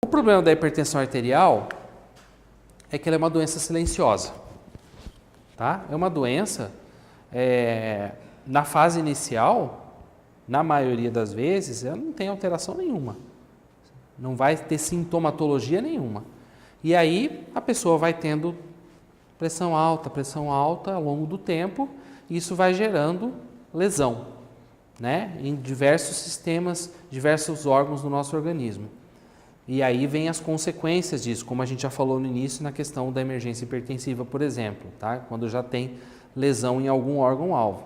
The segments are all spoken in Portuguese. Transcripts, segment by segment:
O problema da hipertensão arterial é que ela é uma doença silenciosa, tá? É uma doença, na fase inicial, na maioria das vezes, ela não tem alteração nenhuma. Não vai ter sintomatologia nenhuma. E aí a pessoa vai tendo pressão alta ao longo do tempo, e isso vai gerando lesão, né? Em diversos sistemas, diversos órgãos do nosso organismo. E aí vem as consequências disso, como a gente já falou no início na questão da emergência hipertensiva, por exemplo, tá? Quando já tem lesão em algum órgão-alvo.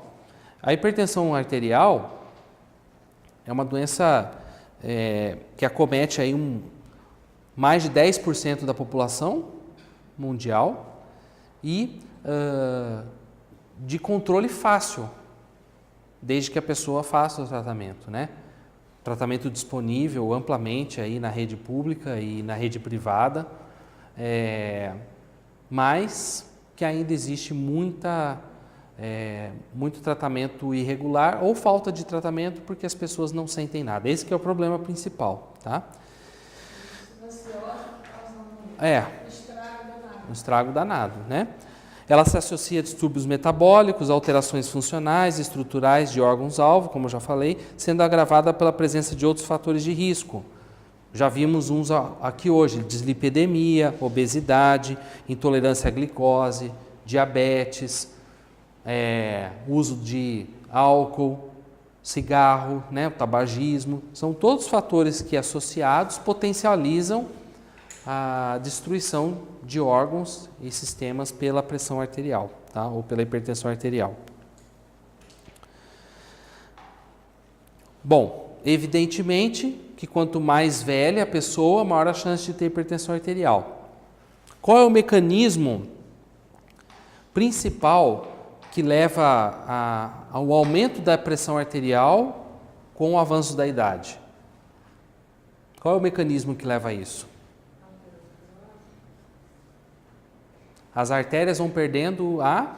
A hipertensão arterial é uma doença que acomete aí mais de 10% da população mundial e de controle fácil, desde que a pessoa faça o tratamento, né? Tratamento disponível amplamente aí na rede pública e na rede privada, mas que ainda existe muito tratamento irregular ou falta de tratamento porque as pessoas não sentem nada. Esse que é o problema principal, tá? Um estrago danado, né? Ela se associa a distúrbios metabólicos, alterações funcionais e estruturais de órgãos-alvo, como eu já falei, sendo agravada pela presença de outros fatores de risco. Já vimos uns aqui hoje: dislipidemia, obesidade, intolerância à glicose, diabetes, uso de álcool, cigarro, né, o tabagismo. São todos fatores que, associados, potencializam a destruição de órgãos e sistemas pela pressão arterial, tá? Ou pela hipertensão arterial. Bom, evidentemente que quanto mais velha a pessoa, maior a chance de ter hipertensão arterial. Qual é o mecanismo principal que leva ao aumento da pressão arterial com o avanço da idade? Qual é o mecanismo que leva a isso? As artérias vão perdendo a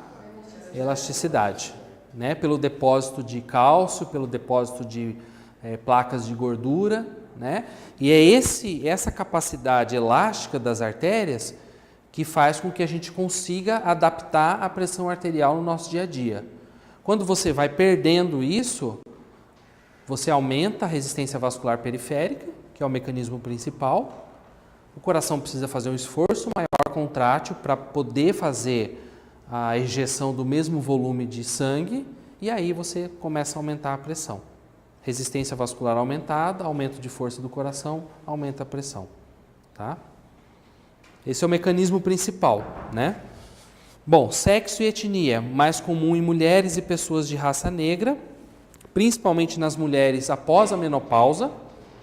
elasticidade, né? Pelo depósito de cálcio, pelo depósito de placas de gordura, né? E é essa capacidade elástica das artérias que faz com que a gente consiga adaptar a pressão arterial no nosso dia a dia. Quando você vai perdendo isso, você aumenta a resistência vascular periférica, que é o mecanismo principal. O coração precisa fazer um esforço maior contrátil para poder fazer a ejeção do mesmo volume de sangue, e aí você começa a aumentar a pressão. Resistência vascular aumentada, aumento de força do coração, aumenta a pressão, tá? Esse é o mecanismo principal, né? Bom, sexo e etnia, mais comum em mulheres e pessoas de raça negra, principalmente nas mulheres após a menopausa,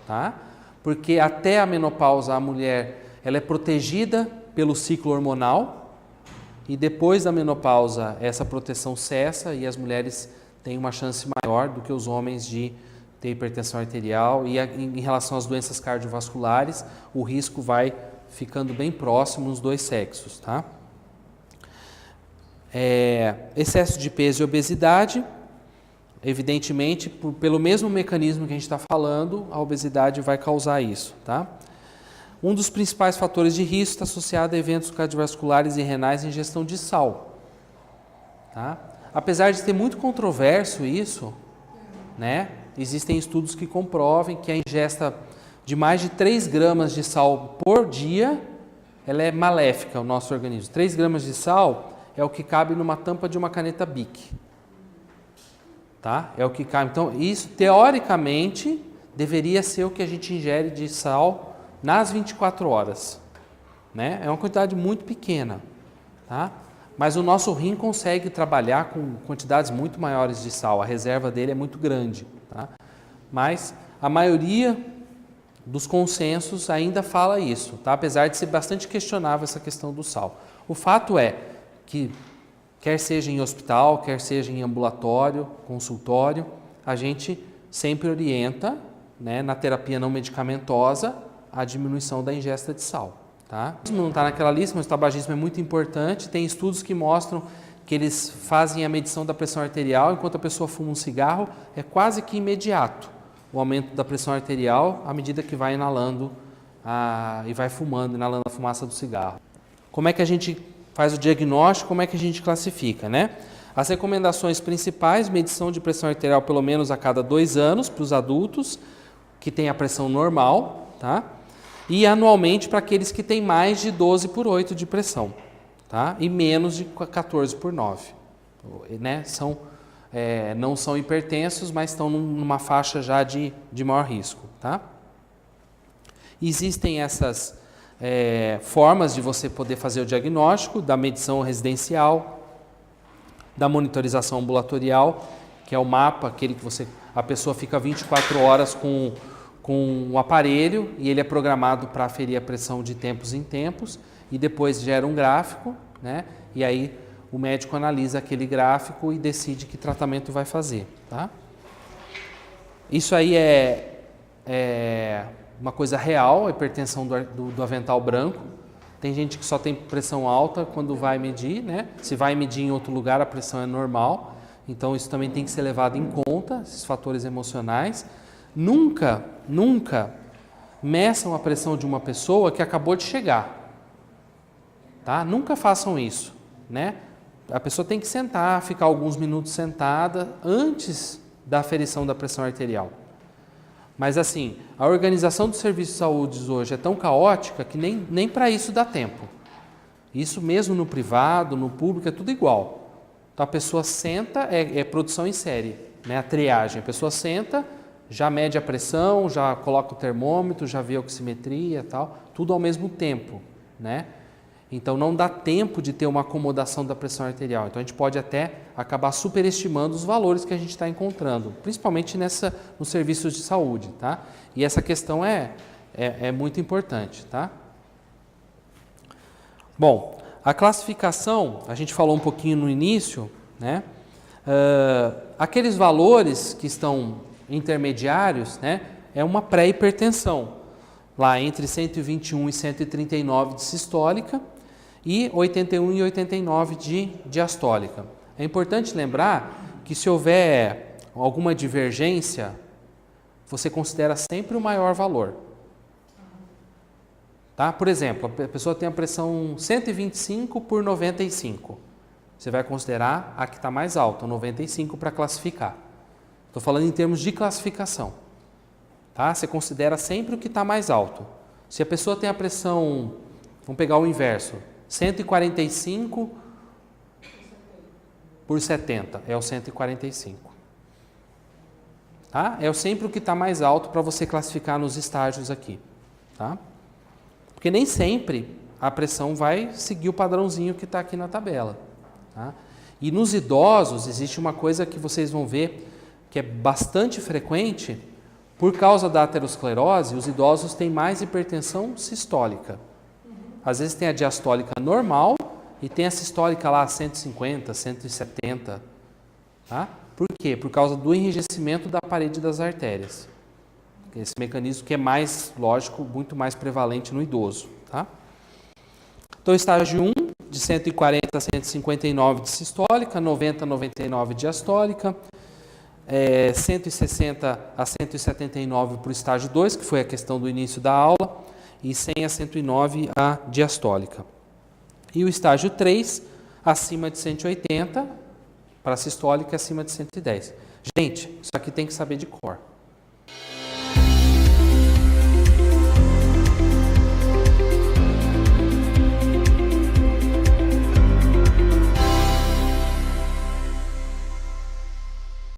tá? Porque até a menopausa a mulher ela é protegida pelo ciclo hormonal, e depois da menopausa essa proteção cessa e as mulheres têm uma chance maior do que os homens de ter hipertensão arterial, e em relação às doenças cardiovasculares o risco vai ficando bem próximo nos dois sexos, tá? Excesso de peso e obesidade, evidentemente, pelo mesmo mecanismo que a gente está falando, a obesidade vai causar isso, tá? Um dos principais fatores de risco está associado a eventos cardiovasculares e renais em ingestão de sal, tá? Apesar de ter muito controverso isso, né? Existem estudos que comprovem que a ingesta de mais de 3 gramas de sal por dia, ela é maléfica ao nosso organismo. 3 gramas de sal é o que cabe numa tampa de uma caneta Bic. Tá? É o que cabe. Então, isso teoricamente deveria ser o que a gente ingere de sal nas 24 horas. Né? É uma quantidade muito pequena. Tá? Mas o nosso rim consegue trabalhar com quantidades muito maiores de sal. A reserva dele é muito grande. Tá? Mas a maioria dos consensos ainda fala isso, tá? Apesar de ser bastante questionável essa questão do sal. O fato é que, quer seja em hospital, quer seja em ambulatório, consultório, a gente sempre orienta, né, na terapia não medicamentosa, a diminuição da ingesta de sal. Tá? Não está naquela lista, mas o tabagismo é muito importante. Tem estudos que mostram que eles fazem a medição da pressão arterial enquanto a pessoa fuma um cigarro, é quase que imediato o aumento da pressão arterial à medida que vai inalando e vai fumando, inalando a fumaça do cigarro. Como é que a gente faz o diagnóstico, como é que a gente classifica, né? As recomendações principais: medição de pressão arterial pelo menos a cada 2 anos para os adultos que têm a pressão normal, tá? E anualmente para aqueles que têm mais de 12/8 de pressão, tá? E menos de 14/9, né? Não são hipertensos, mas estão numa faixa já de maior risco, tá? Existem essas formas de você poder fazer o diagnóstico: da medição residencial, da monitorização ambulatorial, que é o mapa, aquele que a pessoa fica 24 horas com um aparelho e ele é programado para aferir a pressão de tempos em tempos e depois gera um gráfico, né? E aí o médico analisa aquele gráfico e decide que tratamento vai fazer, tá? Isso aí é uma coisa real, a hipertensão do avental branco. Tem gente que só tem pressão alta quando vai medir, né? Se vai medir em outro lugar, a pressão é normal. Então isso também tem que ser levado em conta, esses fatores emocionais. Nunca meçam a pressão de uma pessoa que acabou de chegar, tá? Nunca façam isso, né? A pessoa tem que sentar, ficar alguns minutos sentada antes da aferição da pressão arterial. Mas assim, a organização dos serviços de saúde hoje é tão caótica que nem para isso dá tempo. Isso mesmo no privado, no público, é tudo igual. Então a pessoa senta, é produção em série, né? A triagem, a pessoa senta, já mede a pressão, já coloca o termômetro, já vê a oximetria e tal, tudo ao mesmo tempo, né? Então não dá tempo de ter uma acomodação da pressão arterial. Então a gente pode até acabar superestimando os valores que a gente está encontrando, principalmente nos serviços de saúde, tá? E essa questão é muito importante, tá? Bom, a classificação, a gente falou um pouquinho no início, né? Aqueles valores que estão intermediários, né? É uma pré-hipertensão, lá entre 121 e 139 de sistólica e 81 e 89 de diastólica. É importante lembrar que se houver alguma divergência, você considera sempre o maior valor. Tá? Por exemplo, a pessoa tem a pressão 125/95. Você vai considerar a que está mais alta, 95, para classificar. Estou falando em termos de classificação. Tá? Você considera sempre o que está mais alto. Se a pessoa tem a pressão, vamos pegar o inverso, 145/70, é o 145. Tá? É sempre o que está mais alto para você classificar nos estágios aqui. Tá? Porque nem sempre a pressão vai seguir o padrãozinho que está aqui na tabela. Tá? E nos idosos existe uma coisa que vocês vão ver que é bastante frequente. Por causa da aterosclerose, os idosos têm mais hipertensão sistólica. Às vezes tem a diastólica normal e tem a sistólica lá 150, 170. Tá? Por quê? Por causa do enrijecimento da parede das artérias. Esse mecanismo que é mais, lógico, muito mais prevalente no idoso. Tá? Então, estágio 1, de 140 a 159 de sistólica, 90 a 99 de diastólica, 160 a 179 para o estágio 2, que foi a questão do início da aula, e 100 a 109 a diastólica. E o estágio 3, acima de 180 para a sistólica e acima de 110. Gente, isso aqui tem que saber de cor.